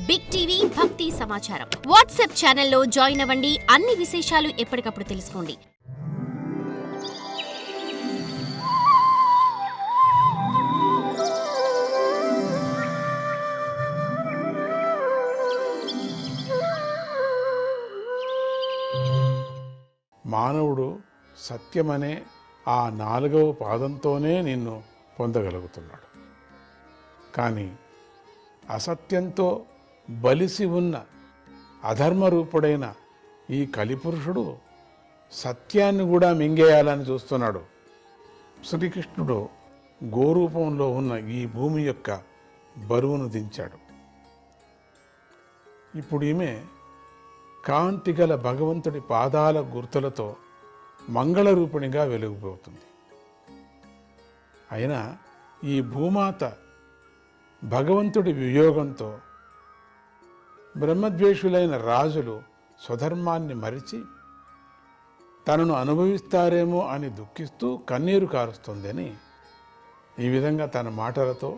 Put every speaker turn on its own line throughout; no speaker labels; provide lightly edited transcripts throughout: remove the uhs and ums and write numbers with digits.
Big TV భక్తి సమాచారం WhatsApp ఛానల్లో జాయిన్ అవ్వండి. అన్ని విశేషాలు ఎప్పటికప్పుడు తెలుసుకోండి.
మానవుడు సత్యమనే ఆ 4వ పాదంతోనే నిన్ను పొందగలుగుతున్నాడు. కానీ అసత్యంతో బలిసి ఉన్న అధర్మరూపుడైన ఈ కలిపురుషుడు సత్యాన్ని కూడా మింగేయాలని చూస్తున్నాడు. శ్రీకృష్ణుడు గోరూపంలో ఉన్న ఈ భూమి యొక్క బరువును దించాడు. ఇప్పుడు ఈమె కాంతిగల భగవంతుడి పాదాల గుర్తులతో మంగళరూపిణిగా వెలుగుపోతుంది. అయినా ఈ భూమాత భగవంతుడి వియోగంతో బ్రహ్మద్వేషులైన రాజులు స్వధర్మాన్ని మరిచి తనను అనుభవిస్తారేమో అని దుఃఖిస్తూ కన్నీరు కారుస్తుందని ఈ విధంగా తన మాటలతో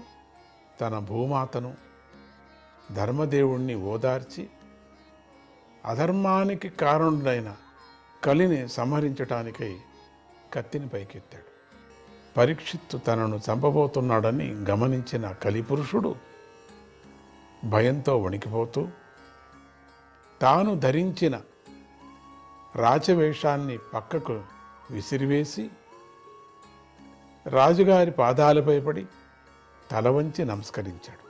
తన భూమాతను ధర్మదేవుణ్ణి ఓదార్చి అధర్మానికి కారణుడైన కలిని సంహరించటానికై కత్తిని పైకెత్తాడు. పరీక్షిత్తు తనను చంపబోతున్నాడని గమనించిన కలిపురుషుడు భయంతో వణికిపోతూ తాను ధరించిన రాచవేషాన్ని పక్కకు విసిరివేసి రాజుగారి పాదాలపై పడి తల వంచి నమస్కరించాడు.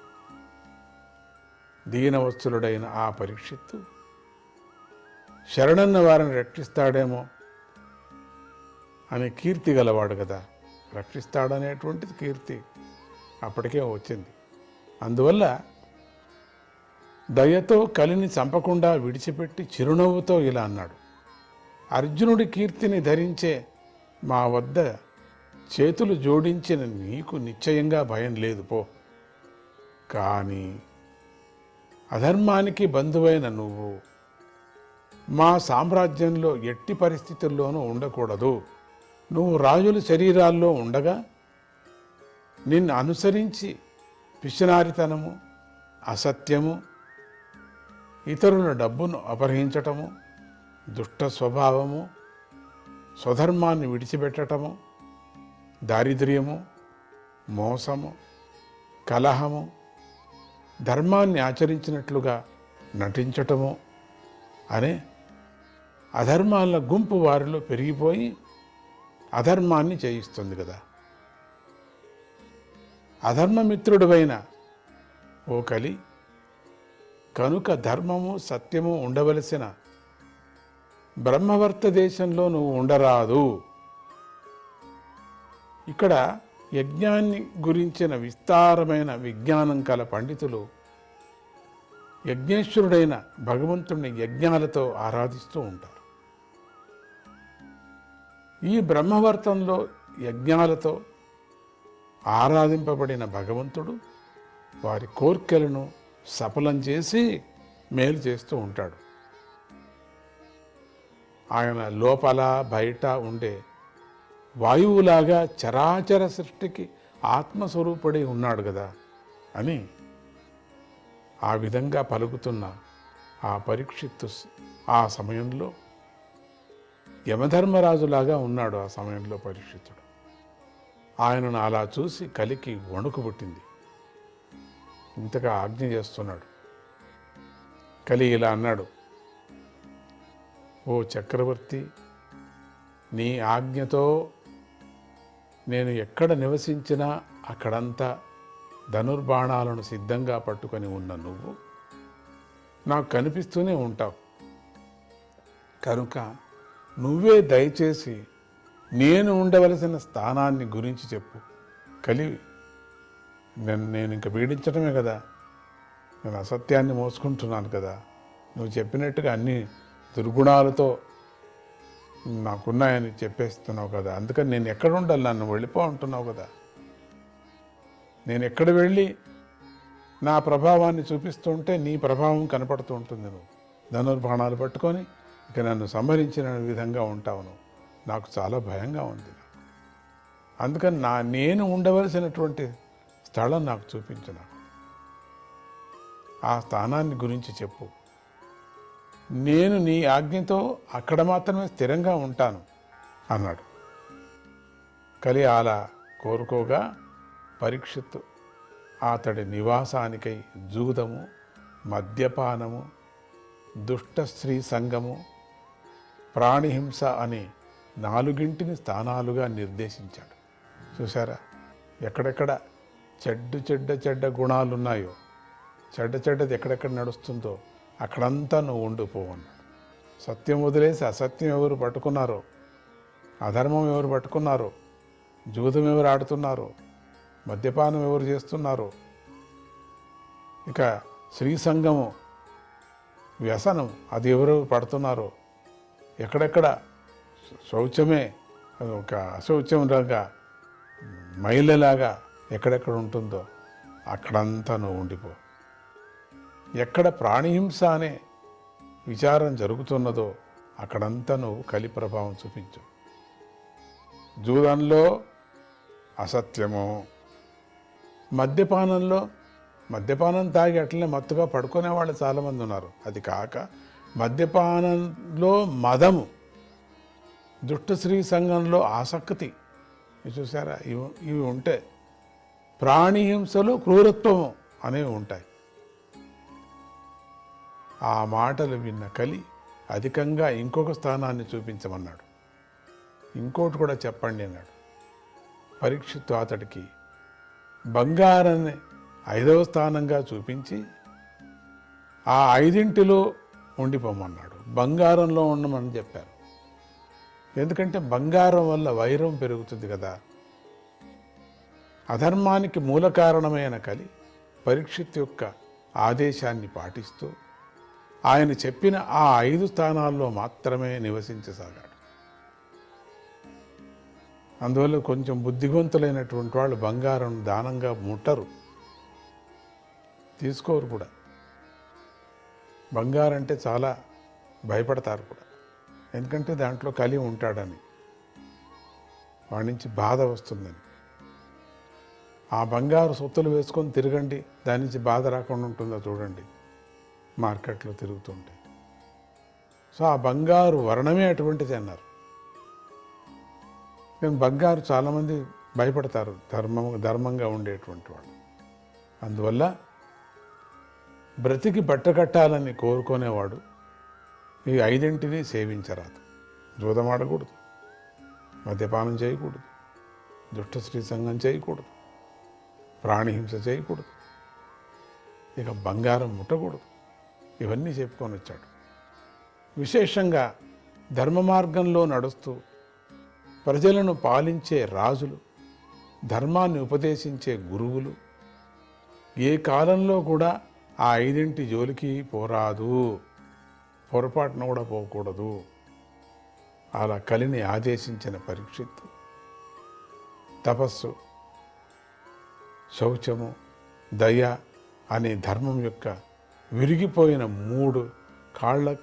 దీనవత్సలుడైన ఆ పరీక్షిత్తు శరణన్న వారిని రక్షిస్తాడేమో అని కీర్తి గలవాడు కదా, రక్షిస్తాడనేటువంటిది కీర్తి అప్పటికే వచ్చింది. అందువల్ల దయతో కలిని చంపకుండా విడిచిపెట్టి చిరునవ్వుతో ఇలా అన్నాడు, అర్జునుడి కీర్తిని ధరించే మా వద్ద చేతులు జోడించిన నీకు నిశ్చయంగా భయం లేదు పో. కానీ అధర్మానికి బంధువైన నువ్వు మా సామ్రాజ్యంలో ఎట్టి పరిస్థితుల్లోనూ ఉండకూడదు. నువ్వు రాజుల శరీరాల్లో ఉండగా నిన్ను అనుసరించి పిసినారితనము, అసత్యము, ఇతరుల డబ్బును అపహరించటము, దుష్ట స్వభావము, స్వధర్మాన్ని విడిచిపెట్టటము, దారిద్ర్యము, మోసము, కలహము, ధర్మాన్ని ఆచరించినట్లుగా నటించటము అనే అధర్మాల గుంపు వారిలో పెరిగిపోయి అధర్మాన్ని చేయిస్తుంది కదా. అధర్మమిత్రుడివైన ఓ కలి, కనుక ధర్మము సత్యము ఉండవలసిన బ్రహ్మవర్త దేశంలో నువ్వు ఉండరాదు. ఇక్కడ యజ్ఞాన్ని గురించిన విస్తారమైన విజ్ఞానం కల పండితులు యజ్ఞేశ్వరుడైన భగవంతుణ్ణి యజ్ఞాలతో ఆరాధిస్తూ ఉంటారు. ఈ బ్రహ్మవర్తంలో యజ్ఞాలతో ఆరాధింపబడిన భగవంతుడు వారి కోర్కెలను సఫలం చేసి మేలు చేస్తూ ఉంటాడు. ఆయన లోపల బయట ఉండే వాయువులాగా చరాచర సృష్టికి ఆత్మస్వరూపుడై ఉన్నాడు కదా అని ఆ విధంగా పలుకుతున్న ఆ పరీక్షిత్తు ఆ సమయంలో యమధర్మరాజులాగా ఉన్నాడు. ఆ సమయంలో పరీక్షితుడు ఆయనను అలా చూసి కలికి వణుకు పుట్టింది. ఇంతగా ఆజ్ఞ చేస్తున్నాడు. కలి ఇలా అన్నాడు, ఓ చక్రవర్తి, నీ ఆజ్ఞతో నేను ఎక్కడ నివసించినా అక్కడంతా ధనుర్బాణాలను సిద్ధంగా పట్టుకొని ఉన్న నువ్వు నాకు కనిపిస్తూనే ఉంటావు. కనుక నువ్వే దయచేసి నేను ఉండవలసిన స్థానాన్ని గురించి చెప్పు. కలి, నేను ఇంక పీడించడమే కదా, నేను అసత్యాన్ని మోసుకుంటున్నాను కదా, నువ్వు చెప్పినట్టుగా అన్ని దుర్గుణాలతో నాకున్నాయని చెప్పేస్తున్నావు కదా, అందుకని నేను ఎక్కడ ఉండాలి, నన్ను వెళ్ళిపో అంటున్నావు కదా. నేను ఎక్కడ వెళ్ళి నా ప్రభావాన్ని చూపిస్తుంటే నీ ప్రభావం కనపడుతూ ఉంటుంది. నువ్వు ధనుర్బాణాలు పట్టుకొని ఇక నన్ను సంహరించిన విధంగా ఉంటావు. నువ్వు నాకు చాలా భయంగా ఉంది. అందుకని నేను ఉండవలసినటువంటి స్థలం నాకు చూపించు. నాకు ఆ స్థానాన్ని గురించి చెప్పు. నేను నీ ఆజ్ఞతో అక్కడ మాత్రమే స్థిరంగా ఉంటాను అన్నాడు. కలి అలా కోరుకోగా పరీక్షిత్తు అతడి నివాసానికై జూదము, మద్యపానము, దుష్ట స్త్రీ సంగము, ప్రాణిహింస అనే 4 స్థానాలుగా నిర్దేశించాడు. చూసారా, ఎక్కడెక్కడ చెడ్డ గుణాలున్నాయో, చెడ్డది ఎక్కడెక్కడ నడుస్తుందో అక్కడంతా నువ్వు ఉండిపోవన్నాడు. సత్యం వదిలేసి అసత్యం ఎవరు పట్టుకున్నారో, అధర్మం ఎవరు పట్టుకున్నారో, జూదం ఎవరు ఆడుతున్నారో, మద్యపానం ఎవరు చేస్తున్నారో, ఇక స్త్రీ సంగము వ్యసనం అది ఎవరు పడుతున్నారో, ఎక్కడెక్కడ శౌచమే ఒక అశౌచంలాగా మైలలాగా ఎక్కడెక్కడ ఉంటుందో అక్కడంతా నువ్వు ఉండిపో. ఎక్కడ ప్రాణిహింస అనే విచారం జరుగుతున్నదో అక్కడంతా నువ్వు కలి ప్రభావం చూపించు. జూదంలో అసత్యము, మద్యపానం తాగి అట్లనే మత్తుగా పడుకునే వాళ్ళు చాలామంది ఉన్నారు. అది కాక మద్యపానంలో మదము, దుష్ట స్త్రీ సంఘంలో ఆసక్తి, చూసారా, ఇవి ఉంటే ప్రాణిహింసలు, క్రూరత్వము అనేవి ఉంటాయి. ఆ మాటలు విన్న కలి అధికంగా ఇంకొక స్థానాన్ని చూపించమన్నాడు. ఇంకోటి కూడా చెప్పండి అన్నాడు. పరీక్షిత్తు అతడికి బంగారాన్ని 5వ స్థానంగా చూపించి ఆ 5 ఉండిపోమన్నాడు. బంగారంలో ఉండమని చెప్పారు. ఎందుకంటే బంగారం వల్ల వైరం పెరుగుతుంది కదా. అధర్మానికి మూల కారణమైన కలి పరీక్షిత్ యొక్క ఆదేశాన్ని పాటిస్తూ ఆయన చెప్పిన ఆ 5 స్థానాల్లో మాత్రమే నివసించసాగాడు. అందువల్ల కొంచెం బుద్ధివంతులైనటువంటి వాళ్ళు బంగారం దానంగా ముట్టరు, తీసుకోరు కూడా. బంగారం అంటే చాలా భయపడతారు కూడా. ఎందుకంటే దాంట్లో కలి ఉంటాడని, వాడి నుంచి బాధ వస్తుందని. ఆ బంగారు సొత్తులు వేసుకొని తిరగండి, దాని నుంచి బాధ రాకుండా ఉంటుందో చూడండి మార్కెట్లో తిరుగుతుంటే. సో ఆ బంగారు వర్ణమే అటువంటిది అన్నారు. కానీ బంగారు చాలామంది భయపడతారు, ధర్మంగా ఉండేటువంటి వాళ్ళు. అందువల్ల బ్రతికి బట్టకట్టాలని కోరుకునేవాడు ఈ 5 సేవించరాదు. జూదమాడకూడదు, మద్యపానం చేయకూడదు, దుష్ట స్త్రీ సంఘం చేయకూడదు, ప్రాణిహింస చేయకూడదు, ఇక బంగారం ముట్టకూడదు. ఇవన్నీ చెప్పుకొని వచ్చాడు. విశేషంగా ధర్మ మార్గంలో నడుస్తూ ప్రజలను పాలించే రాజులు, ధర్మాన్ని ఉపదేశించే గురువులు ఏ కాలంలో కూడా ఆ 5 జోలికి పోరాదు, పొరపాటున కూడా పోకూడదు. అలా కలిని ఆదేశించిన పరీక్షిత్తు తపస్సు, శౌచము, దయ అనే ధర్మం యొక్క విరిగిపోయిన 3 కాళ్ళ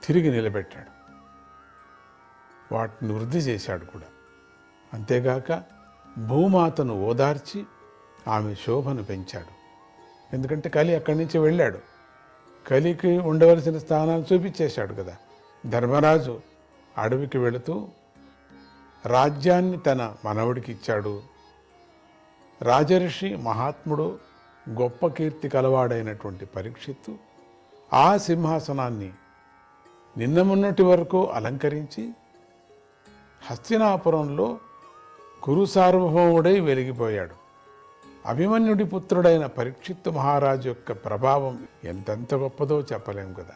తిరిగి నిలబెట్టాడు. వాటిని వృద్ధి చేశాడు కూడా. అంతేగాక భూమాతను ఓదార్చి ఆమె శోభను పెంచాడు. ఎందుకంటే కలి అక్కడి నుంచి వెళ్ళాడు, కలికి ఉండవలసిన స్థానాన్ని చూపించేశాడు కదా. ధర్మరాజు అడవికి వెళుతూ రాజ్యాన్ని తన మనవడికి ఇచ్చాడు. రాజర్షి, మహాత్ముడు, గొప్ప కీర్తి కలవాడైనటువంటి పరీక్షిత్తు ఆ సింహాసనాన్ని నిన్న మొన్నటి వరకు అలంకరించి హస్తినాపురంలో కురు సార్వభౌముడై వెలిగిపోయాడు. అభిమన్యుడి పుత్రుడైన పరీక్షిత్తు మహారాజు యొక్క ప్రభావం ఎంతెంత గొప్పదో చెప్పలేం కదా.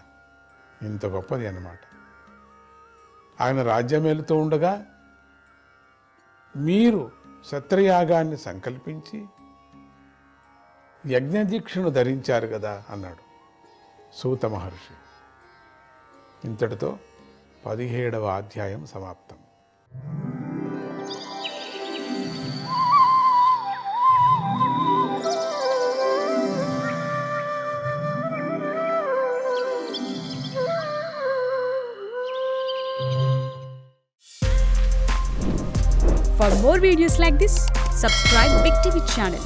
ఇంత గొప్పది అన్నమాట. ఆయన రాజ్యం వెళుతూ ఉండగా మీరు సత్రయాగాన్ని సంకల్పించి యజ్ఞదీక్షను ధరించారు కదా అన్నాడు సూత మహర్షి. ఇంతటితో 17వ అధ్యాయం సమాప్తం.
For more videos like this, subscribe Big TV channel.